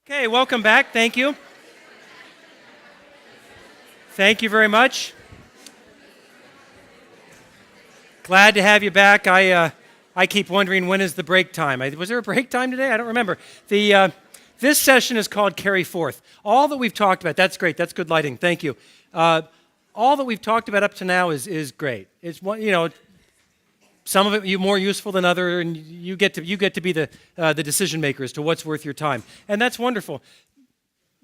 Okay, welcome back. Thank you. Thank you very much. Glad to have you back. I keep wondering, when is the break time? Was there a break time today? I don't remember. This session is called Carry Forth. All that we've talked about, that's great. That's good lighting. Thank you. All that we've talked about up to now is great. It's one, some of it you more useful than other, and you get to be the decision maker as to what's worth your time, and that's wonderful.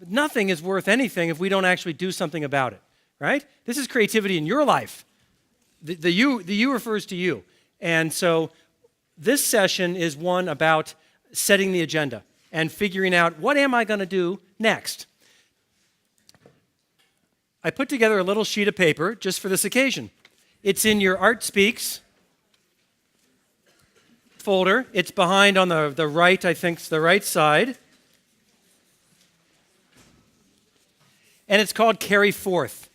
But nothing is worth anything if we don't actually do something about it, right? This is creativity in your life. The you refers to you, and so this session is one about setting the agenda and figuring out, what am I going to do next? I put together a little sheet of paper just for this occasion. It's in your Art Speaks folder. It's behind on the right, I think it's the right side. And it's called Carry Forth.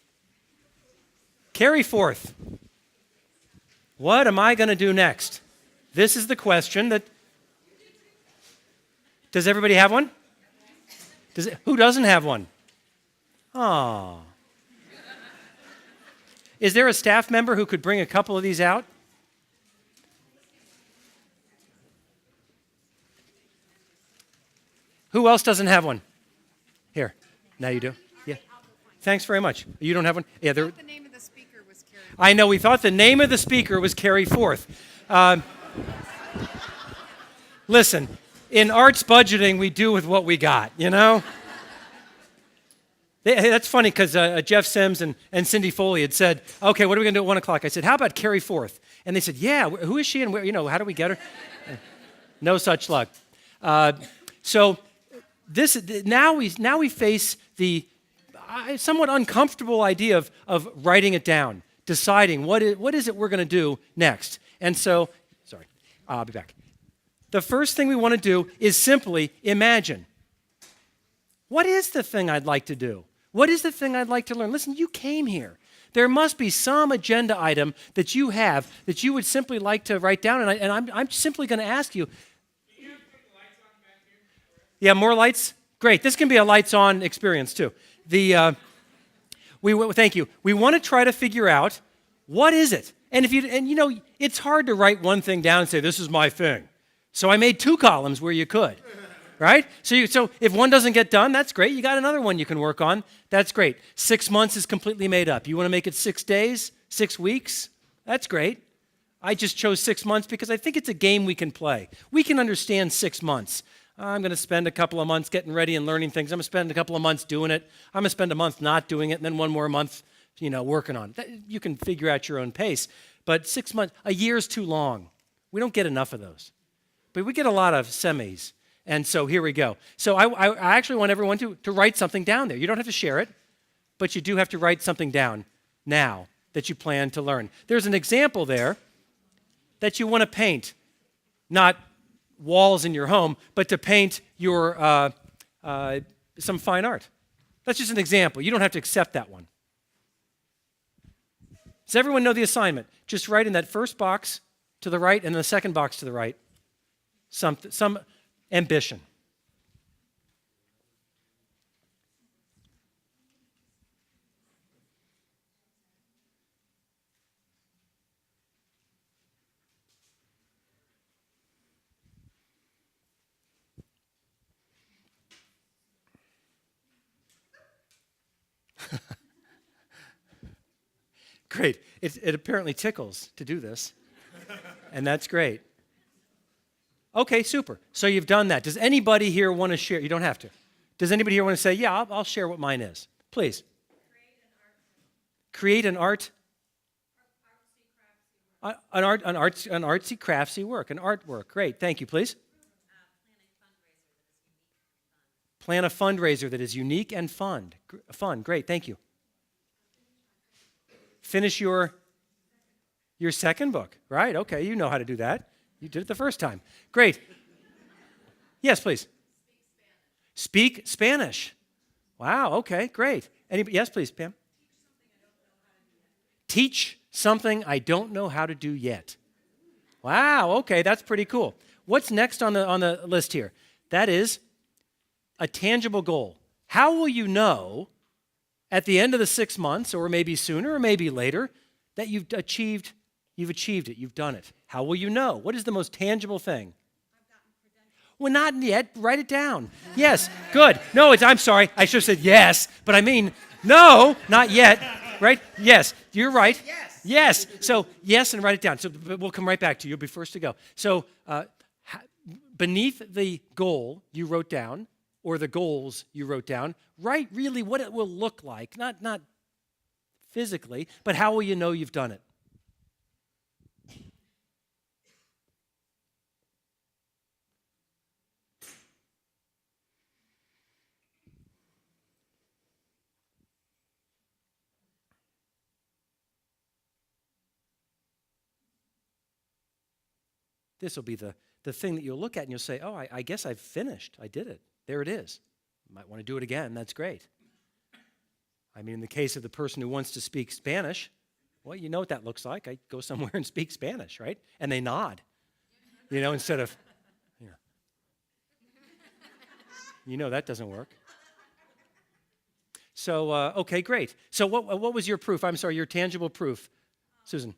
Carry Forth. What am I going to do next? This is the question that... Does everybody have one? Who doesn't have one? Aww. Is there a staff member who could bring a couple of these out? Who else doesn't have one? Here. Now you do. Yeah. Thanks very much. You don't have one? Yeah. The name of the speaker was Carry Forth. I know. We thought the name of the speaker was Carry Forth. Listen, in arts budgeting, we do with what we got, That's funny because Jeff Sims and Cindy Foley had said, okay, what are we going to do at 1 o'clock? I said, how about Carry Forth? And they said, yeah, who is she and where, how do we get her? No such luck. So now we face the somewhat uncomfortable idea of writing it down, deciding what is it we're going to do next. And so, I'll be back. The first thing we want to do is simply imagine. What is the thing I'd like to do? What is the thing I'd like to learn? Listen, you came here. There must be some agenda item that you have that you would simply like to write down, and I'm simply going to ask you. Can you put the lights on back here? Yeah, more lights? Great. This can be a lights-on experience, too. Thank you. We want to try to figure out, what is it? And it's hard to write one thing down and say, this is my thing. So I made 2 columns where you could, right? So if one doesn't get done, that's great. You got another one you can work on. That's great. 6 months is completely made up. You want to make it 6 days, 6 weeks? That's great. I just chose 6 months because I think it's a game we can play. We can understand 6 months. I'm going to spend a couple of months getting ready and learning things. I'm going to spend a couple of months doing it. I'm going to spend a month not doing it, and then one more month, working on it. You can figure out your own pace. But 6 months, a year is too long. We don't get enough of those. But we get a lot of semis. And so here we go. So I actually want everyone to write something down there. You don't have to share it, but you do have to write something down now that you plan to learn. There's an example there that you want to paint, not walls in your home, but to paint your some fine art. That's just an example. You don't have to accept that one. Does everyone know the assignment? Just write in that first box to the right and the second box to the right some ambition. Great. It apparently tickles to do this, and that's great. Okay, super. So you've done that. Does anybody here want to share? You don't have to. Does anybody here want to say, yeah, I'll share what mine is? Please. Create an art. An artsy, craftsy work, an artwork. Great, thank you, please. Plan a fundraiser that is unique and fun. Great, thank you. Finish your second book. Right, okay, you know how to do that. You did it the first time. Great. Yes, please. Speak Spanish. Wow, okay, great. Anybody? Yes, please, Pam. Teach something I don't know how to do yet. Wow, okay, that's pretty cool. What's next on the list here? That is a tangible goal. How will you know at the end of the 6 months, or maybe sooner, or maybe later, that you've achieved it, you've done it? How will you know? What is the most tangible thing? Well, not yet. Write it down. Yes, good. No, I'm sorry. I should have said yes, but I mean, no, not yet. Right? Yes, you're right. Yes. So, yes, and write it down. So we'll come right back to you. You'll be first to go. So beneath the goal you wrote down, or the goals you wrote down, write really what it will look like. Not physically, but how will you know you've done it? This will be the thing that you'll look at and you'll say, oh, I guess I've finished. I did it. There it is. You might want to do it again. That's great. I mean, in the case of the person who wants to speak Spanish, well, you know what that looks like. I go somewhere and speak Spanish, right? And they nod, instead of, that doesn't work. So, okay, great. So what was your proof? I'm sorry, your tangible proof, Susan?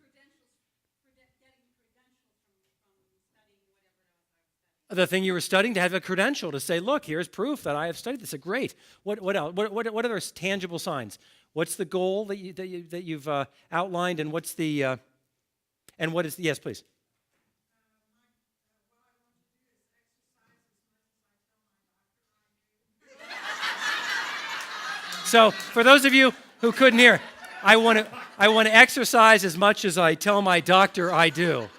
The thing you were studying, to have a credential, to say, look, here's proof that I have studied this. Great. What else? What other tangible signs? What's the goal that you've outlined, and what's the and what is the, yes, please. So for those of you who couldn't hear, I want to exercise as much as I tell my doctor I do.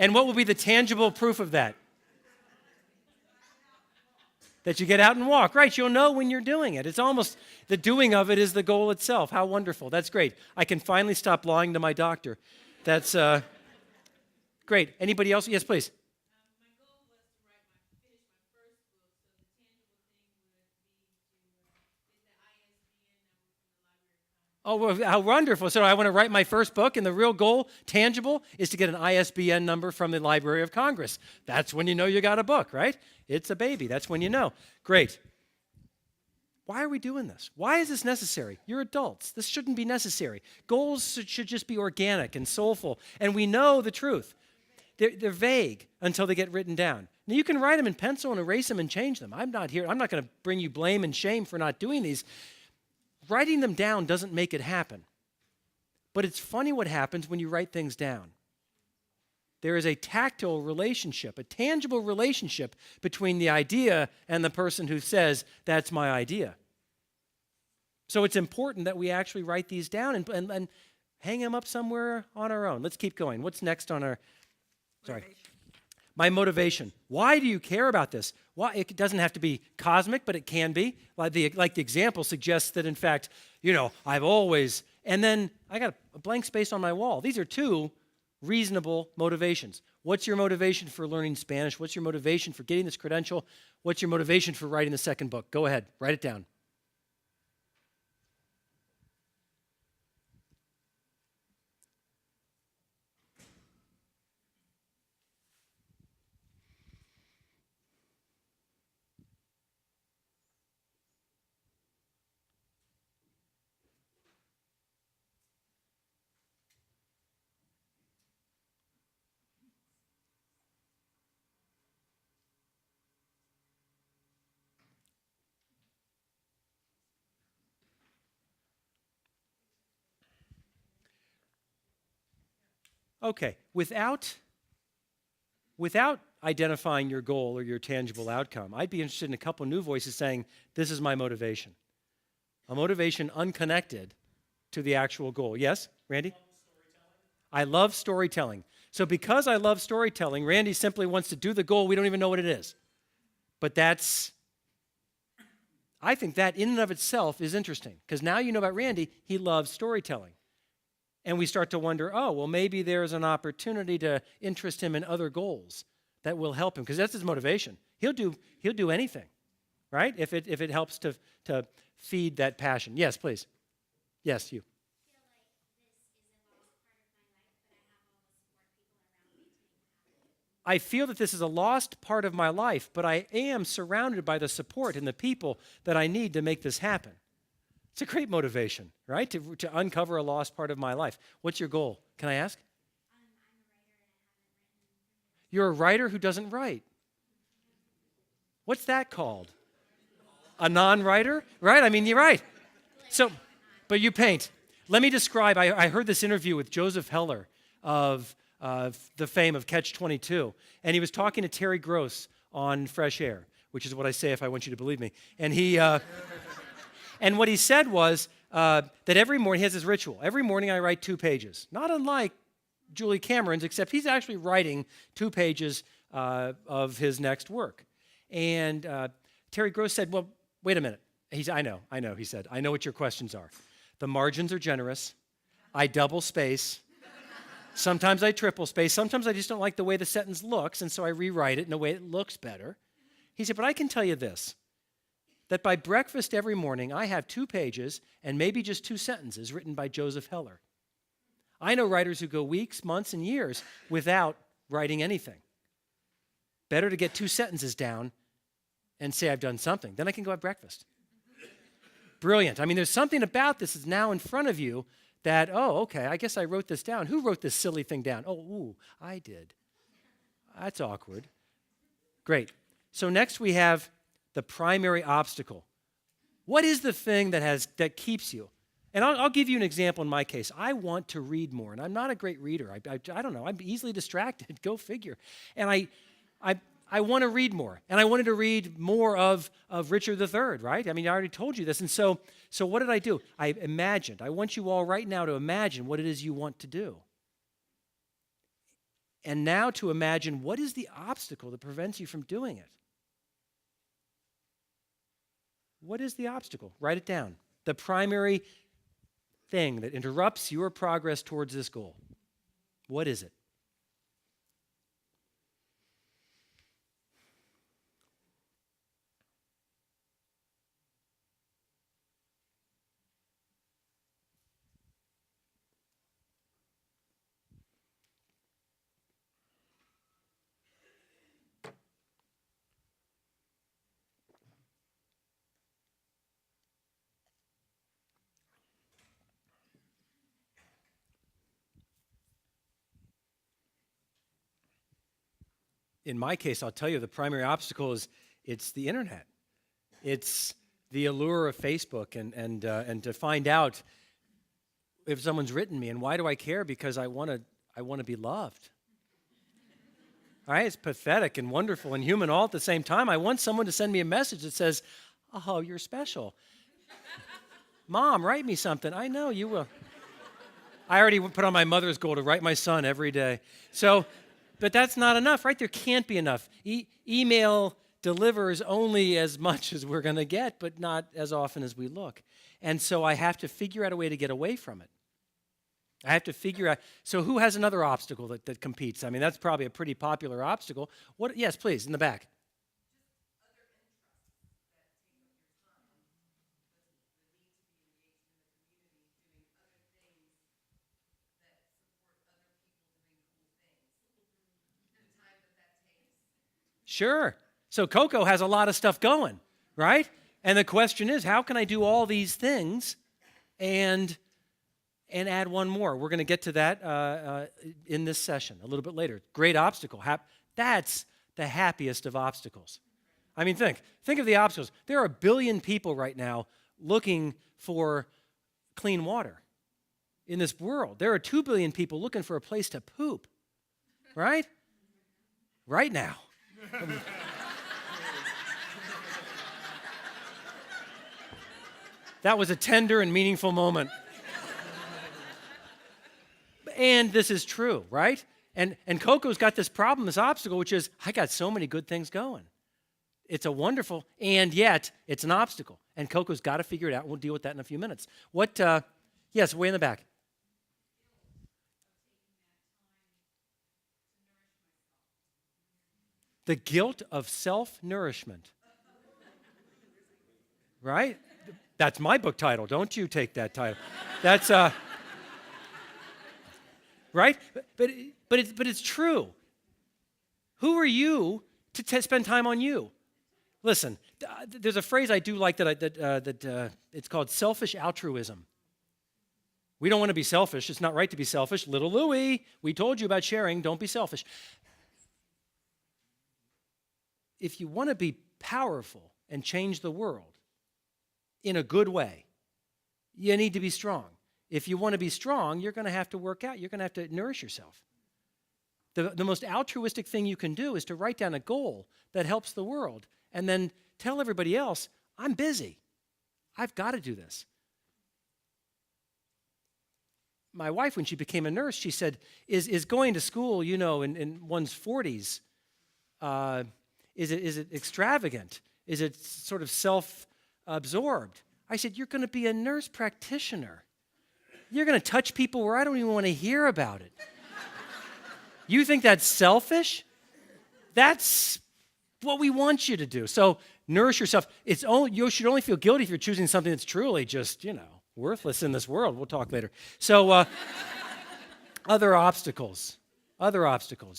And what will be the tangible proof of that? That you get out and walk. Right, you'll know when you're doing it. It's almost, the doing of it is the goal itself. How wonderful. That's great. I can finally stop lying to my doctor. That's great. Anybody else? Yes, please. My goal was to finish my first book, so the tangible thing would be to get the ISBN number from the Library of Congress. Oh, well, how wonderful. So I want to write my first book, and the real goal, tangible, is to get an ISBN number from the Library of Congress. That's when you know you got a book, right? It's a baby. That's when you know. Great. Why are we doing this? Why is this necessary? You're adults. This shouldn't be necessary. Goals should just be organic and soulful, and we know the truth. They're vague until they get written down. Now, you can write them in pencil and erase them and change them. I'm not going to bring you blame and shame for not doing these. Writing them down doesn't make it happen. But it's funny what happens when you write things down. There is a tactile relationship, a tangible relationship between the idea and the person who says, that's my idea. So it's important that we actually write these down and hang them up somewhere on our own. Let's keep going. What's next on our... Sorry. My motivation. Why do you care about this? Why? It doesn't have to be cosmic, but it can be. Like the example suggests that, in fact, I've always... And then I got a blank space on my wall. These are two reasonable motivations. What's your motivation for learning Spanish? What's your motivation for getting this credential? What's your motivation for writing the second book? Go ahead. Write it down. Okay, without identifying your goal or your tangible outcome, I'd be interested in a couple new voices saying, this is my motivation. A motivation unconnected to the actual goal. Yes, Randy? I love storytelling. So because I love storytelling, Randy simply wants to do the goal. We don't even know what it is. But I think that in and of itself is interesting, because now you know about Randy, he loves storytelling. And we start to wonder, oh, well, maybe there's an opportunity to interest him in other goals that will help him, because that's his motivation. He'll do anything, right? If it helps to feed that passion. Yes, please. Yes, you. I feel that this is a lost part of my life, but I am surrounded by the support and the people that I need to make this happen. It's a great motivation, right? To uncover a lost part of my life. What's your goal? Can I ask? You're a writer who doesn't write. What's that called? A non-writer, right? I mean, you're right. So, but you paint. Let me describe, I heard this interview with Joseph Heller of the fame of Catch-22, and he was talking to Terry Gross on Fresh Air, which is what I say if I want you to believe me. And he, and what he said was that every morning, he has this ritual. Every morning I write 2 pages, not unlike Julie Cameron's, except he's actually writing 2 pages of his next work. And Terry Gross said, well, wait a minute. I know, he said. I know what your questions are. The margins are generous. I double space. Sometimes I triple space. Sometimes I just don't like the way the sentence looks, and so I rewrite it in a way that looks better. He said, but I can tell you this, that by breakfast every morning, I have 2 pages and maybe just 2 sentences written by Joseph Heller. I know writers who go weeks, months, and years without writing anything. Better to get 2 sentences down and say I've done something. Then I can go have breakfast. Brilliant. I mean, there's something about this that's now in front of you that, oh, okay, I guess I wrote this down. Who wrote this silly thing down? Oh, ooh, I did. That's awkward. Great. So next we have the primary obstacle. What is the thing that keeps you? And I'll give you an example in my case. I want to read more, and I'm not a great reader. I don't know. I'm easily distracted. Go figure. And I want to read more, and I wanted to read more of Richard III, right? I mean, I already told you this. And so what did I do? I imagined. I want you all right now to imagine what it is you want to do. And now to imagine what is the obstacle that prevents you from doing it. What is the obstacle? Write it down. The primary thing that interrupts your progress towards this goal. What is it? In my case, I'll tell you, the primary obstacle is it's the internet. It's the allure of Facebook and to find out if someone's written me. And why do I care? Because I want to be loved. All right, it's pathetic and wonderful and human all at the same time. I want someone to send me a message that says, "Oh, you're special." Mom, write me something. I know you will. I already put on my mother's goal to write my son every day. So. But that's not enough, right? There can't be enough. Email delivers only as much as we're going to get, but not as often as we look. And so I have to figure out a way to get away from it. I have to figure out. So who has another obstacle that competes? I mean, that's probably a pretty popular obstacle. What? Yes, please, in the back. Sure. So Coco has a lot of stuff going, right? And the question is, how can I do all these things and add one more? We're going to get to that in this session a little bit later. Great obstacle. That's the happiest of obstacles. I mean, think of the obstacles. There are 1 billion people right now looking for clean water in this world. There are 2 billion people looking for a place to poop, right? Right now. That was a tender and meaningful moment. And this is true, right? And Coco's got this problem, this obstacle, which is, I got so many good things going. It's a wonderful, and yet it's an obstacle. And Coco's got to figure it out. We'll deal with that in a few minutes. Yes, way in the back. The guilt of self-nourishment. Right? That's my book title. Don't you take that title. That's right? But it's true. Who are you to spend time on you? Listen, there's a phrase I do like that it's called selfish altruism. We don't want to be selfish. It's not right to be selfish. Little Louie, we told you about sharing. Don't be selfish. If you want to be powerful and change the world in a good way, you need to be strong. If you want to be strong, you're going to have to work out. You're going to have to nourish yourself. The most altruistic thing you can do is to write down a goal that helps the world and then tell everybody else, I'm busy. I've got to do this. My wife, when she became a nurse, she said, is going to school, in one's 40s, is it extravagant? Is it sort of self-absorbed? I said, you're going to be a nurse practitioner. You're going to touch people where I don't even want to hear about it. You think that's selfish? That's what we want you to do. So nourish yourself. You should only feel guilty if you're choosing something that's truly just, worthless in this world. We'll talk later. So other obstacles.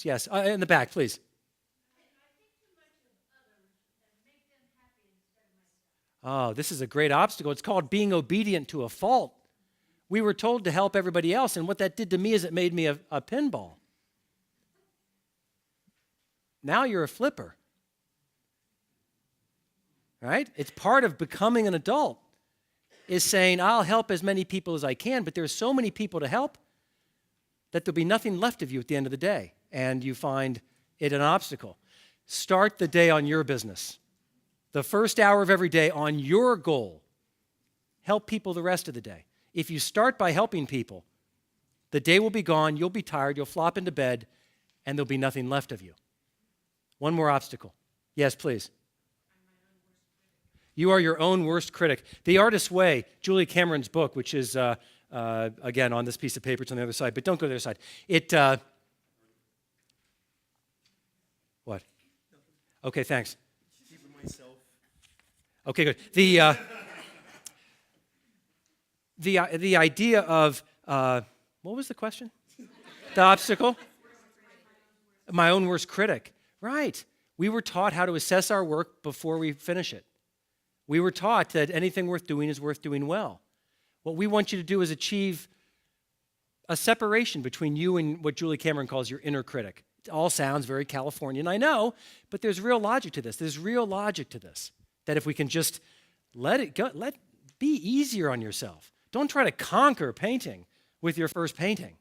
Yes, in the back, please. Oh, this is a great obstacle. It's called being obedient to a fault. We were told to help everybody else, and what that did to me is it made me a pinball. Now you're a flipper. Right? It's part of becoming an adult, is saying, I'll help as many people as I can, but there's so many people to help that there'll be nothing left of you at the end of the day, and you find it an obstacle. Start the day on your business. The first hour of every day on your goal. Help people the rest of the day. If you start by helping people, the day will be gone, you'll be tired, you'll flop into bed, and there'll be nothing left of you. One more obstacle. Yes, please. You are your own worst critic. The Artist's Way, Julie Cameron's book, which is, again, on this piece of paper. It's on the other side, but don't go to the other side. What? Okay, thanks. Keeping myself. Okay, good. The idea of, what was the question? The obstacle? My own worst critic. Right. We were taught how to assess our work before we finish it. We were taught that anything worth doing is worth doing well. What we want you to do is achieve a separation between you and what Julie Cameron calls your inner critic. It all sounds very Californian, I know, but there's real logic to this. That if we can just let it go, be easier on yourself. Don't try to conquer painting with your first painting.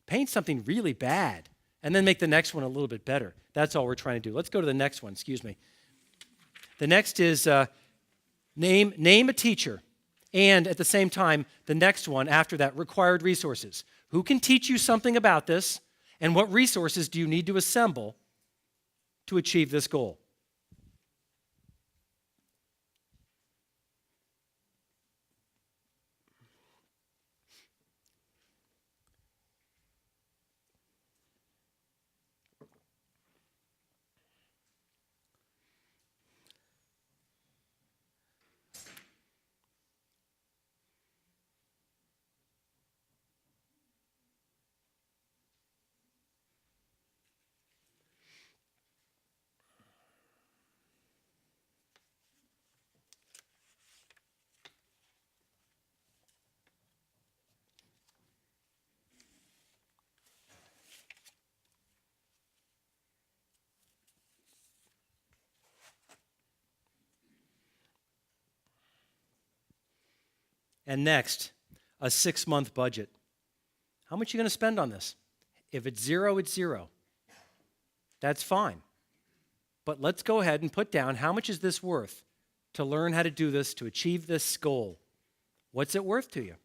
Paint something really bad and then make the next one a little bit better. That's all we're trying to do. Let's go to the next one, excuse me. The next is name a teacher, and at the same time, the next one after that, required resources. Who can teach you something about this, and what resources do you need to assemble to achieve this goal? And next, a 6-month budget. How much are you going to spend on this? If it's zero, it's zero. That's fine. But let's go ahead and put down how much is this worth to learn how to do this, to achieve this goal. What's it worth to you?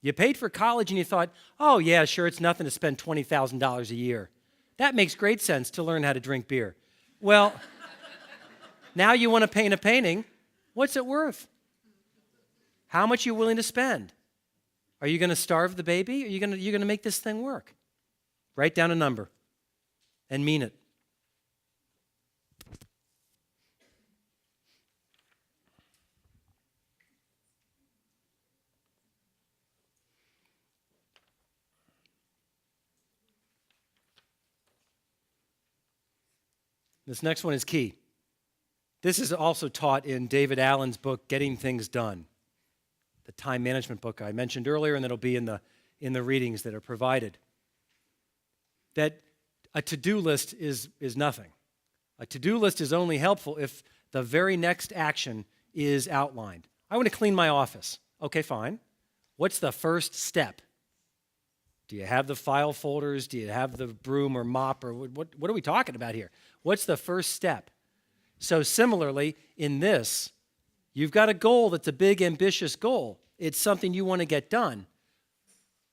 You paid for college and you thought, oh yeah, sure, it's nothing to spend $20,000 a year. That makes great sense to learn how to drink beer. Well, now you want to paint a painting. What's it worth? How much are you willing to spend? Are you going to starve the baby? Are you going to make this thing work? Write down a number and mean it. This next one is key. This is also taught in David Allen's book, Getting Things Done, the time management book I mentioned earlier, and that'll be in the readings that are provided. That a to-do list is nothing. A to-do list is only helpful if the very next action is outlined. I want to clean my office. Okay, fine. What's the first step? Do you have the file folders? Do you have the broom or mop? Or what are we talking about here? What's the first step? So similarly, in this, you've got a goal that's a big, ambitious goal. It's something you want to get done.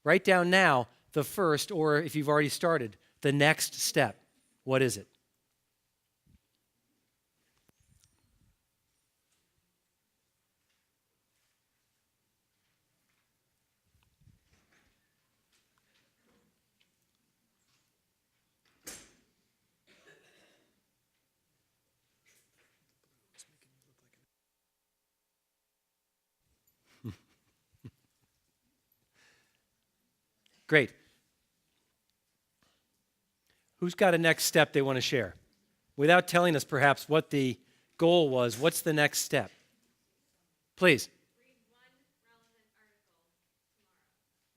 Write down now the first, or if you've already started, the next step. What is it? Great. Who's got a next step they want to share? Without telling us perhaps what the goal was, what's the next step? Please.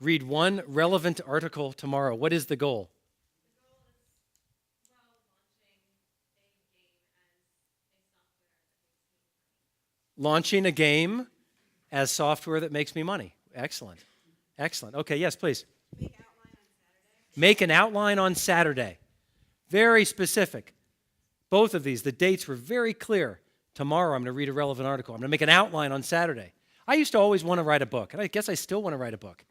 Read one relevant article tomorrow. What is the goal? Launching a game as software that makes me money. Excellent. Excellent. Okay, yes, please. Make an outline on Saturday. Very specific. Both of these, the dates were very clear. Tomorrow I'm going to read a relevant article. I'm going to make an outline on Saturday. I used to always want to write a book, and I guess I still want to write a book.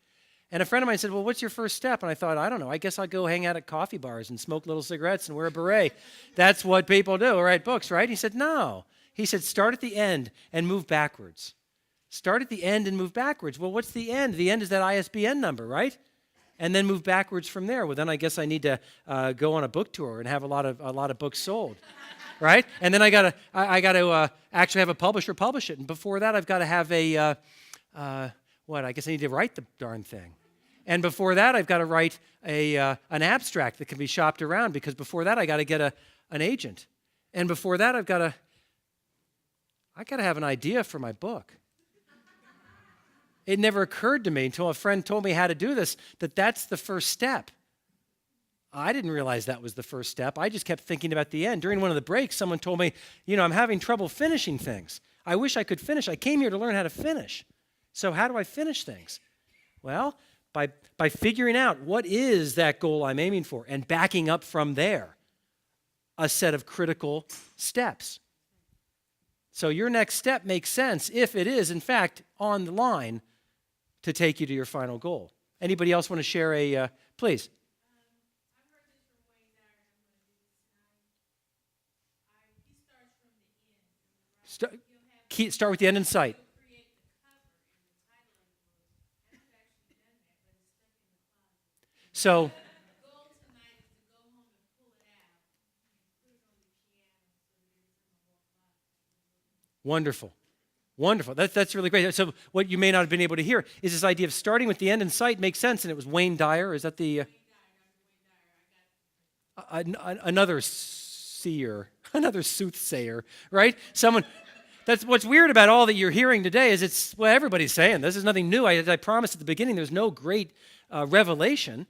And a friend of mine said, well, what's your first step? And I thought, I don't know. I guess I'll go hang out at coffee bars and smoke little cigarettes and wear a beret. That's what people do, write books, right? He said, no. He said, start at the end and move backwards. Start at the end and move backwards. Well, what's the end? The end is that ISBN number, right? And then move backwards from there. Well, then I guess I need to go on a book tour and have a lot of books sold, right? And then I got to actually have a publisher publish it. And before that, I've got to have I guess I need to write the darn thing. And before that, I've got to write an abstract that can be shopped around, because before that, I got to get an agent. And before that, I got to have an idea for my book. It never occurred to me until a friend told me how to do this, that's the first step. I didn't realize that was the first step. I just kept thinking about the end. During one of the breaks, someone told me, I'm having trouble finishing things. I wish I could finish. I came here to learn how to finish. So how do I finish things? Well, by figuring out what is that goal I'm aiming for and backing up from there, a set of critical steps. So your next step makes sense if it is, in fact, on the line to take you to your final goal. Anybody else want to share please? I've heard this from Wayne Dyer, and I'm going to do this tonight. He starts from the end. Start with the end in sight. Create the cover and the title of the book. And I've actually done that, but it's stuck in the closet. So The goal tonight is to go home and pull it out and put it on the piano so that every time I walk by, wonderful. Wonderful. That's really great. So what you may not have been able to hear is this idea of starting with the end in sight makes sense, and it was Wayne Dyer. Is that the another seer, another soothsayer, right? Someone. That's what's weird about all that you're hearing today is everybody's saying this. Is nothing new. I promised at the beginning there's no great revelation.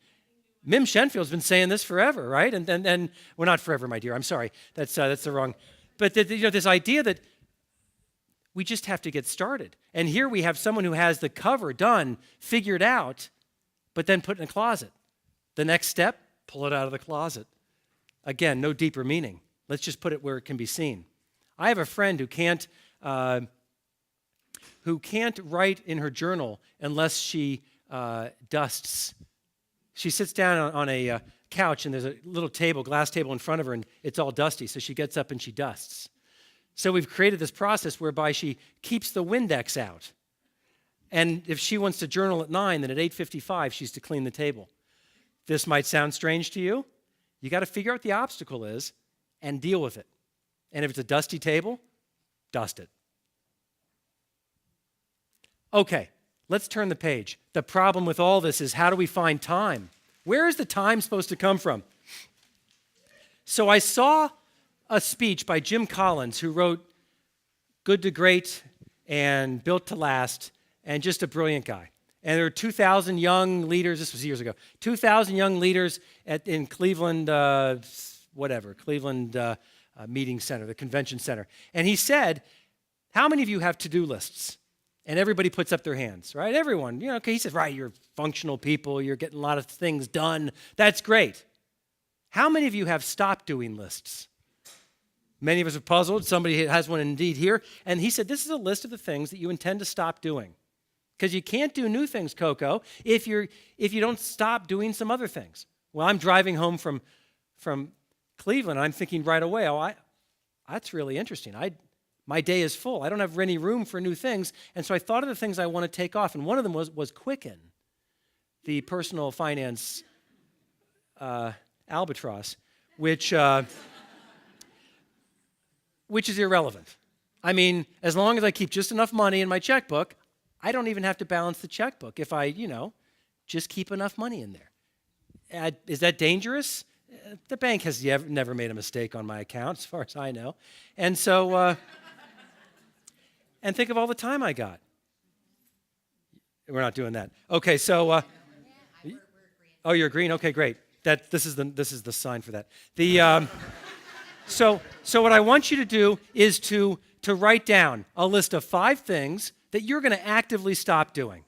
Mim Shenfield's been saying this forever, right? And well, not forever, my dear. I'm sorry. That's the wrong. But this idea that we just have to get started. And here we have someone who has the cover done, figured out, but then put in a closet. The next step, pull it out of the closet. Again, no deeper meaning. Let's just put it where it can be seen. I have a friend who can't write in her journal unless she dusts. She sits down on a couch, and there's a little table, glass table in front of her, and it's all dusty, so she gets up and she dusts. So we've created this process whereby she keeps the Windex out. And if she wants to journal at 9, then at 8:55, she's to clean the table. This might sound strange to you. You got to figure out what the obstacle is and deal with it. And if it's a dusty table, dust it. Okay, let's turn the page. The problem with all this is, how do we find time? Where is the time supposed to come from? So I saw a speech by Jim Collins, who wrote Good to Great and Built to Last, and just a brilliant guy. And there were 2,000 young leaders, this was years ago, 2,000 young leaders in Cleveland, Cleveland Meeting Center, the convention center. And he said, how many of you have to-do lists? And everybody puts up their hands, right? Everyone, okay, he says, right, you're functional people, you're getting a lot of things done. That's great. How many of you have stop doing lists? Many of us are puzzled. Somebody has one indeed here. And he said, this is a list of the things that you intend to stop doing. Because you can't do new things, Coco, if you don't stop doing some other things. Well, I'm driving home from Cleveland, and I'm thinking right away, that's really interesting. My day is full. I don't have any room for new things. And so I thought of the things I want to take off. And one of them was Quicken, the personal finance albatross, which is irrelevant. I mean, as long as I keep just enough money in my checkbook, I don't even have to balance the checkbook if I, just keep enough money in there. Is that dangerous? The bank has never made a mistake on my account, as far as I know. And so, and think of all the time I got. We're not doing that. Okay, so, oh, you're agreeing? Okay, great. This is the sign for that. So what I want you to do is to write down a list of 5 things that you're going to actively stop doing.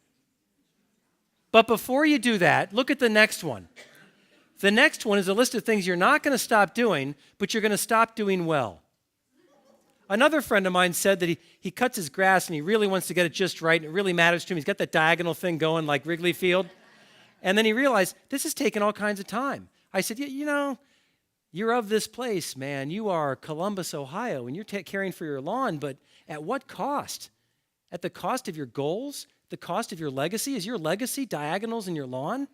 But before you do that, look at the next one. The next one is a list of things you're not going to stop doing, but you're going to stop doing well. Another friend of mine said that he cuts his grass and he really wants to get it just right, and it really matters to him. He's got that diagonal thing going like Wrigley Field. And then he realized, this is taking all kinds of time. I said, you're of this place, man. You are Columbus, Ohio, and you're caring for your lawn, but at what cost? At the cost of your goals? The cost of your legacy? Is your legacy diagonals in your lawn?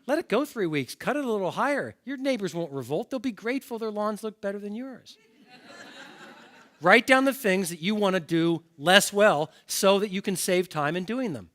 Let it go 3 weeks. Cut it a little higher. Your neighbors won't revolt. They'll be grateful their lawns look better than yours. Write down the things that you want to do less well so that you can save time in doing them.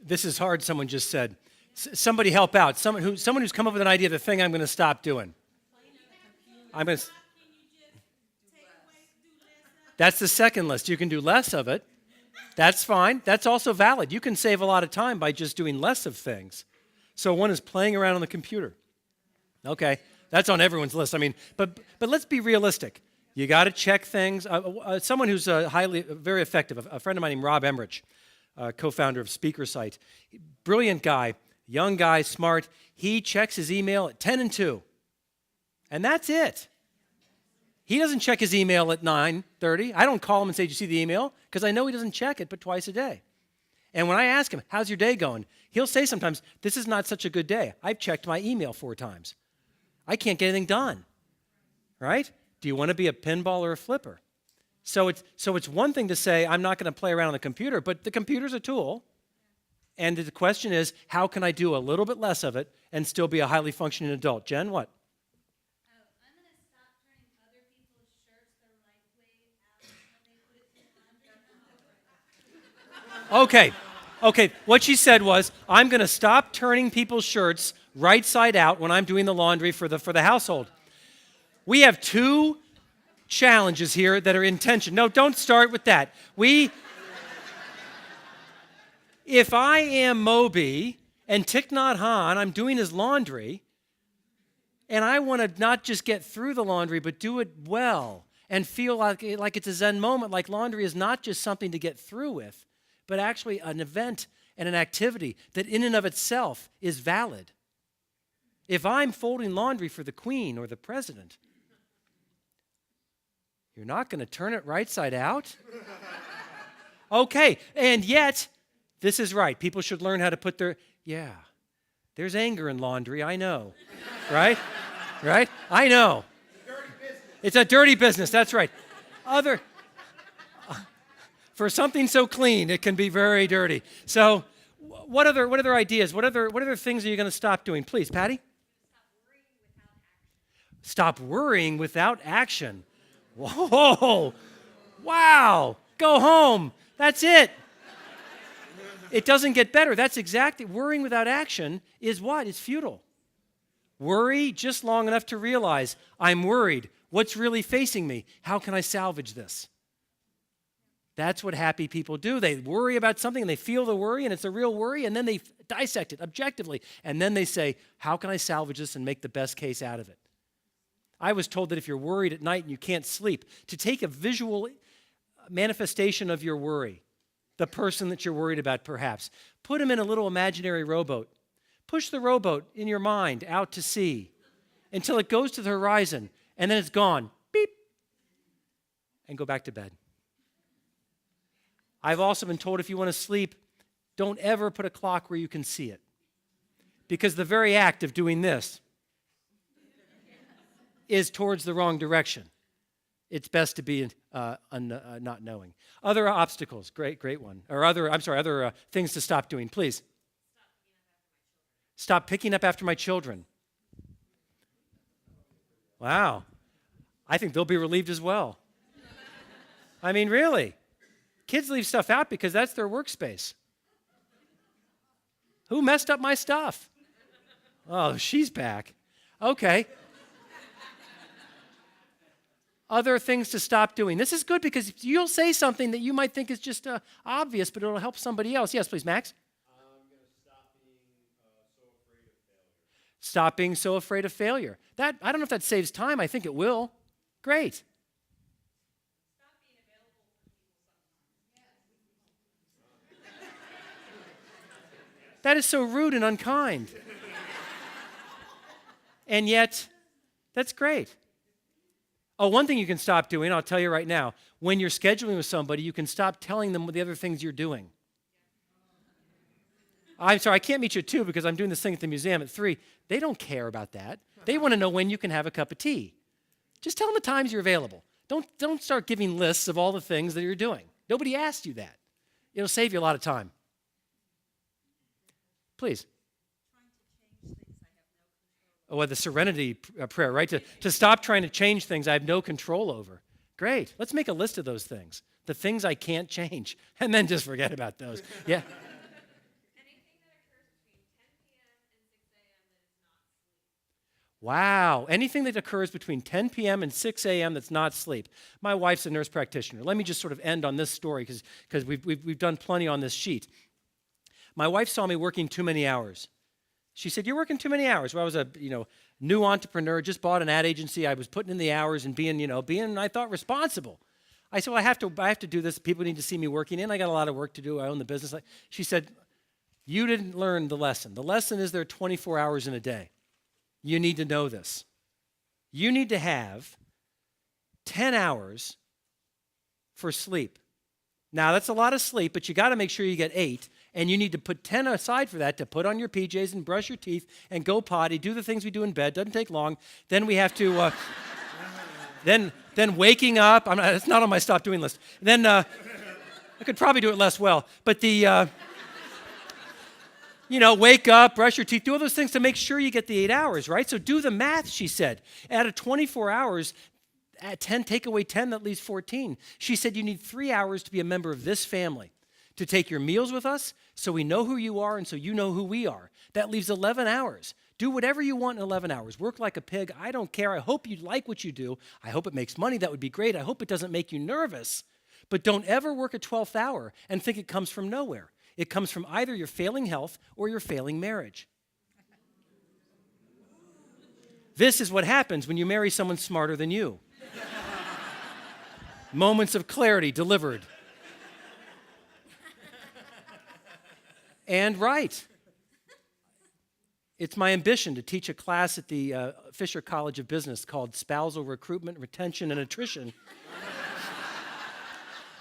This is hard, someone just said. Somebody help out. Someone who's come up with an idea of the thing I'm going to stop doing. That's the second list. You can do less of it. That's fine. That's also valid. You can save a lot of time by just doing less of things. So one is playing around on the computer. Okay, that's on everyone's list. I mean, but let's be realistic. You got to check things. Someone who's very effective, a friend of mine named Rob Emmerich, co-founder of SpeakerSite. Brilliant guy, young guy, smart. He checks his email at 10 and 2. And that's it. He doesn't check his email at 9:30. I don't call him and say, did you see the email? Because I know he doesn't check it but twice a day. And when I ask him, how's your day going? He'll say sometimes, this is not such a good day. I've checked my email 4 times. I can't get anything done. Right? Do you want to be a pinball or a flipper? So it's one thing to say, I'm not going to play around on the computer, but the computer's a tool. And the question is, how can I do a little bit less of it and still be a highly functioning adult? Jen, what? I'm going to stop turning other people's shirts the right way out when they put it in the laundry. Okay. What she said was, I'm going to stop turning people's shirts right side out when I'm doing the laundry for the household. We have 2 challenges here that are in tension. No, don't start with that. If I am Moby and Thich Nhat Hanh, I'm doing his laundry, and I want to not just get through the laundry, but do it well, and feel like it's a Zen moment, like laundry is not just something to get through with, but actually an event and an activity that in and of itself is valid. If I'm folding laundry for the Queen or the President, you're not going to turn it right side out? Okay, and yet, this is right. People should learn how to put there's anger in laundry, I know. Right? Right? I know. It's a dirty business, that's right. For something so clean, it can be very dirty. So, what other ideas? What other things are you going to stop doing? Please, Patty? Stop worrying without action. Whoa! Wow! Go home. That's it. It doesn't get better. That's exactly, worrying without action is what? It's futile. Worry just long enough to realize, I'm worried. What's really facing me? How can I salvage this? That's what happy people do. They worry about something and they feel the worry and it's a real worry, and then they dissect it objectively, and then they say, how can I salvage this and make the best case out of it? I was told that if you're worried at night and you can't sleep, to take a visual manifestation of your worry, the person that you're worried about perhaps, put him in a little imaginary rowboat. Push the rowboat in your mind out to sea until it goes to the horizon, and then it's gone. Beep. And go back to bed. I've also been told if you want to sleep, don't ever put a clock where you can see it. Because the very act of doing this is towards the wrong direction. It's best to be not knowing. Other obstacles, great one. Or other things to stop doing, please. Stop picking up after my children. Wow. I think they'll be relieved as well. I mean, really. Kids leave stuff out because that's their workspace. Who messed up my stuff? Oh, she's back. Okay. Other things to stop doing. This is good because you'll say something that you might think is just obvious, but it'll help somebody else. Yes, please, Max. I'm going to stop being so afraid of failure. Stop being so afraid of failure. That, I don't know if that saves time. I think it will. Great. That is so rude and unkind. And yet, that's great. Oh, one thing you can stop doing, I'll tell you right now, when you're scheduling with somebody, you can stop telling them the other things you're doing. I'm sorry, I can't meet you at 2 because I'm doing this thing at the museum at 3. They don't care about that. They want to know when you can have a cup of tea. Just tell them the times you're available. Don't start giving lists of all the things that you're doing. Nobody asked you that. It'll save you a lot of time. Please. Oh, the serenity prayer, right? To stop trying to change things I have no control over. Great. Let's make a list of those things. The things I can't change. And then just forget about those. Yeah. Wow. Anything that occurs between 10 p.m. and 6 a.m. that's not sleep. My wife's a nurse practitioner. Let me just sort of end on this story because we've done plenty on this sheet. My wife saw me working too many hours. She said, "You're working too many hours." Well, I was a new entrepreneur, just bought an ad agency. I was putting in the hours and being I thought responsible. I said, "Well, I have to do this. People need to see me working in. I got a lot of work to do. I own the business." She said, "You didn't learn the lesson. The lesson is there are 24 hours in a day. You need to know this. You need to have 10 hours for sleep. Now, that's a lot of sleep, but you got to make sure you get 8. And you need to put 10 aside for that to put on your PJs and brush your teeth and go potty, do the things we do in bed. Doesn't take long. Then we have to, then waking up. It's not on my stop doing list. Then I could probably do it less well. But wake up, brush your teeth, do all those things to make sure you get the 8 hours, right? So do the math, she said. Out of 24 hours, at 10, take away 10, that leaves 14. She said you need 3 hours to be a member of this family. To take your meals with us so we know who you are and so you know who we are. That leaves 11 hours. Do whatever you want in 11 hours. Work like a pig. I don't care. I hope you like what you do. I hope it makes money. That would be great. I hope it doesn't make you nervous. But don't ever work a 12th hour and think it comes from nowhere. It comes from either your failing health or your failing marriage. This is what happens when you marry someone smarter than you. Moments of clarity delivered. And right. It's my ambition to teach a class at the Fisher College of Business called Spousal Recruitment, Retention, and Attrition.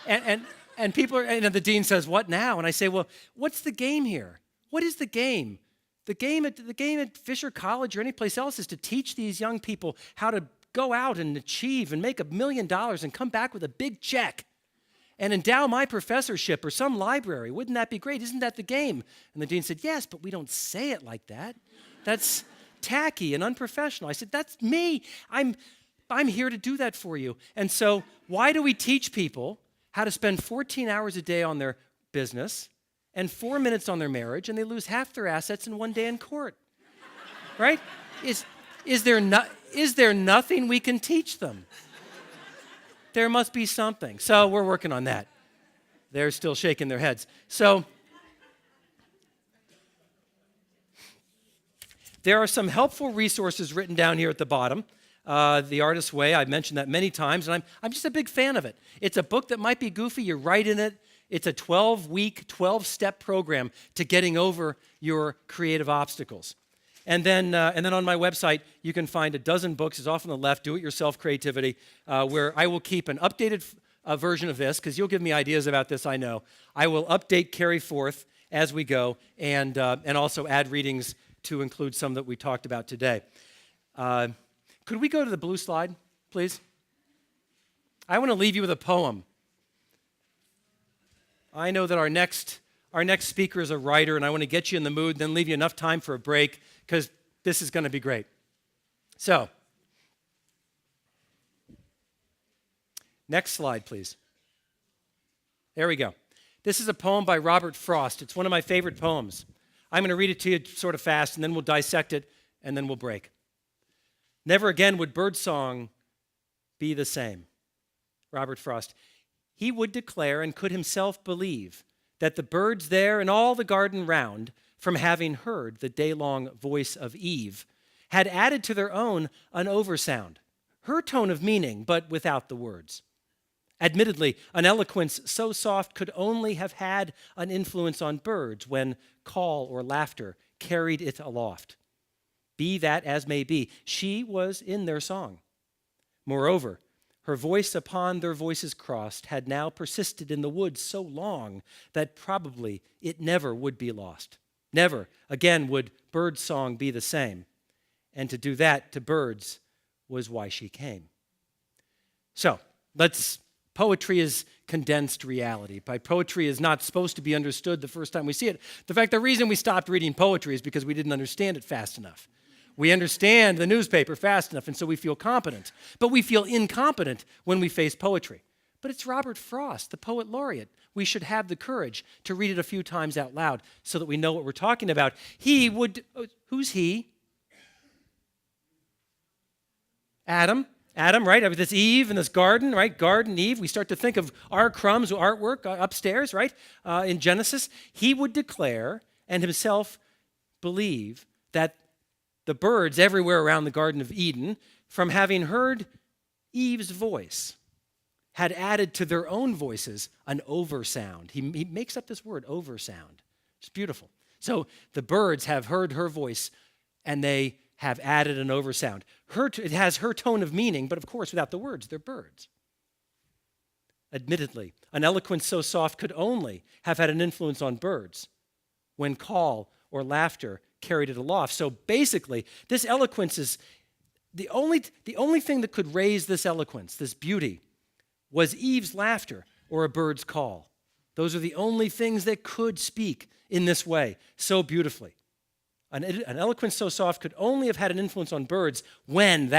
and people are, and the dean says, "What now?" And I say, "Well, what's the game here? What is the game? The game at Fisher College or any place else is to teach these young people how to go out and achieve and make $1 million and come back with a big check and endow my professorship or some library. Wouldn't that be great? Isn't that the game?" And the dean said, "Yes, but we don't say it like that. That's tacky and unprofessional." I said, "That's me. I'm here to do that for you." And so why do we teach people how to spend 14 hours a day on their business and 4 minutes on their marriage, and they lose half their assets in 1 day in court? Right? Is there nothing we can teach them? There must be something. So we're working on that. They're still shaking their heads. So there are some helpful resources written down here at the bottom. The Artist's Way, I've mentioned that many times, and I'm just a big fan of it. It's a book that might be goofy. You're right in it. It's a 12-week, 12-step program to getting over your creative obstacles. And then on my website, you can find a dozen books. It's off on the left, Do-It-Yourself Creativity, where I will keep an updated version of this, because you'll give me ideas about this, I know. I will update, carry forth as we go, and also add readings to include some that we talked about today. Could we go to the blue slide, please? I want to leave you with a poem. I know that our next speaker is a writer, and I want to get you in the mood, then leave you enough time for a break, because this is going to be great. So, next slide, please. There we go. This is a poem by Robert Frost. It's one of my favorite poems. I'm going to read it to you sort of fast, and then we'll dissect it, and then we'll break. "Never again would birdsong be the same." Robert Frost. "He would declare and could himself believe that the birds there and all the garden round, from having heard the day-long voice of Eve, had added to their own an oversound, her tone of meaning, but without the words. Admittedly, an eloquence so soft could only have had an influence on birds when call or laughter carried it aloft. Be that as may be, she was in their song. Moreover, her voice upon their voices crossed had now persisted in the woods so long that probably it never would be lost. Never again would bird song be the same. And to do that to birds was why she came." So, poetry is condensed reality. By poetry is not supposed to be understood the first time we see it. The reason we stopped reading poetry is because we didn't understand it fast enough. We understand the newspaper fast enough, and so we feel competent. But we feel incompetent when we face poetry. But it's Robert Frost, the poet laureate. We should have the courage to read it a few times out loud so that we know what we're talking about. Who's he? Adam, right? I mean, this Eve in this garden, right? Garden, Eve. We start to think of R. Crumb's artwork upstairs, right? In Genesis. He would declare and himself believe that the birds everywhere around the Garden of Eden, from having heard Eve's voice, had added to their own voices an oversound. He makes up this word, oversound. It's beautiful. So the birds have heard her voice, and they have added an oversound. It has her tone of meaning, but of course, without the words, they're birds. Admittedly, an eloquence so soft could only have had an influence on birds when call or laughter carried it aloft. So basically, this eloquence is the only thing that could raise this eloquence, this beauty, was Eve's laughter or a bird's call. Those are the only things that could speak in this way so beautifully. An eloquence so soft could only have had an influence on birds when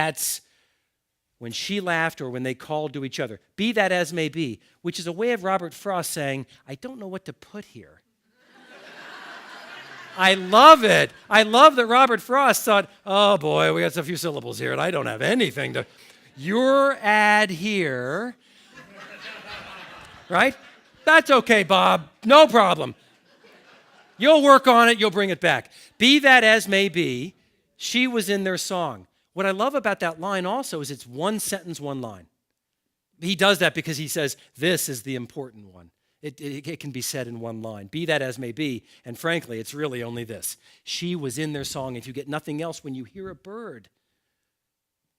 she laughed or when they called to each other. Be that as may be, which is a way of Robert Frost saying, I don't know what to put here. I love it. I love that Robert Frost thought, oh boy, we got a few syllables here and I don't have anything to... Your ad here, right? That's okay, Bob. No problem. You'll work on it. You'll bring it back. Be that as may be, she was in their song. What I love about that line also is it's one sentence, one line. He does that because he says, this is the important one. It can be said in one line. Be that as may be, and frankly, it's really only this. She was in their song. If you get nothing else, when you hear a bird,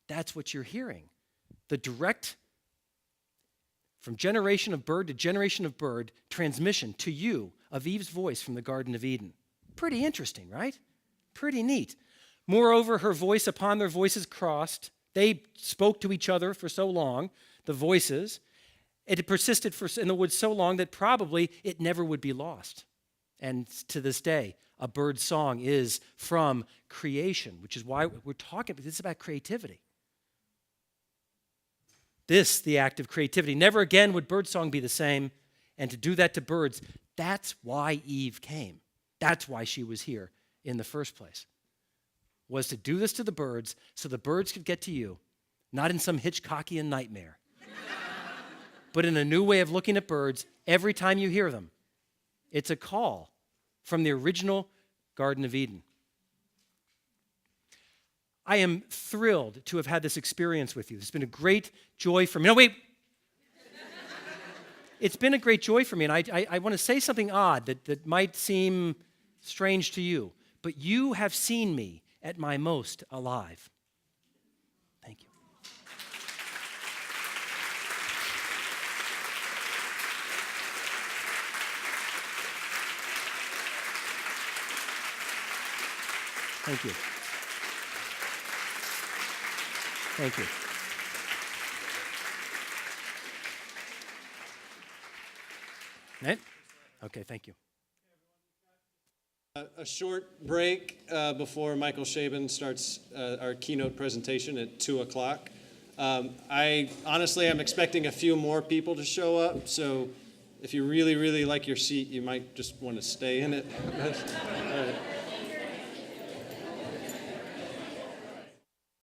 that's what you're hearing. The direct, from generation of bird to generation of bird, transmission to you of Eve's voice from the Garden of Eden. Pretty interesting, right? Pretty neat. Moreover, her voice upon their voices crossed. They spoke to each other for so long, the voices. It had persisted in the woods so long that probably it never would be lost. And to this day, a bird's song is from creation, which is why we're talking, this is about creativity. This, the act of creativity. Never again would birdsong be the same. And to do that to birds, that's why Eve came. That's why she was here in the first place. Was to do this to the birds so the birds could get to you, not in some Hitchcockian nightmare, but in a new way of looking at birds every time you hear them. It's a call from the original Garden of Eden. I am thrilled to have had this experience with you. It's been a great joy for me. No, wait. It's been a great joy for me, and I want to say something odd that might seem strange to you, but you have seen me at my most alive. Thank you. Thank you. Thank you. Nate? Okay, thank you. A short break before Michael Shaban starts our keynote presentation at 2 o'clock. I honestly am expecting a few more people to show up, so if you really, really like your seat, you might just want to stay in it. All right.